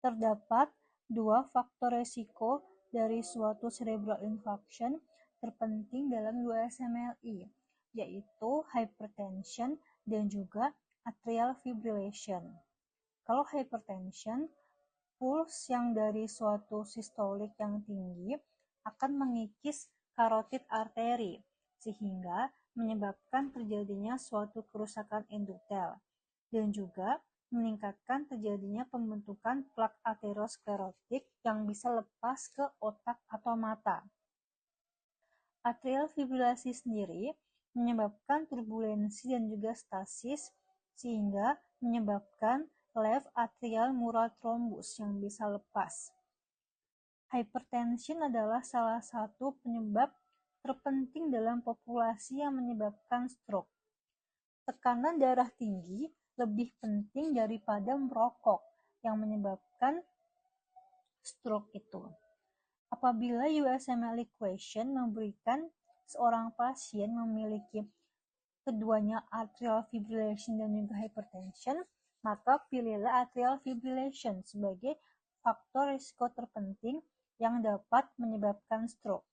Terdapat dua faktor resiko dari suatu cerebral infarction terpenting dalam USMLE, yaitu hypertension dan juga atrial fibrillation. Kalau hypertension, puls yang dari suatu sistolik yang tinggi akan mengikis karotid arteri, sehingga menyebabkan terjadinya suatu kerusakan endotel, dan juga meningkatkan terjadinya pembentukan plak aterosklerotik yang bisa lepas ke otak atau mata. Atrial fibrilasi sendiri menyebabkan turbulensi dan juga stasis, sehingga menyebabkan left atrial mural thrombus yang bisa lepas. Hypertension adalah salah satu penyebab terpenting dalam populasi yang menyebabkan stroke. Tekanan darah tinggi lebih penting daripada merokok yang menyebabkan stroke itu. Apabila USMLE question memberikan seorang pasien memiliki keduanya atrial fibrillation dan juga hypertension, maka pilihlah atrial fibrillation sebagai faktor risiko terpenting yang dapat menyebabkan stroke.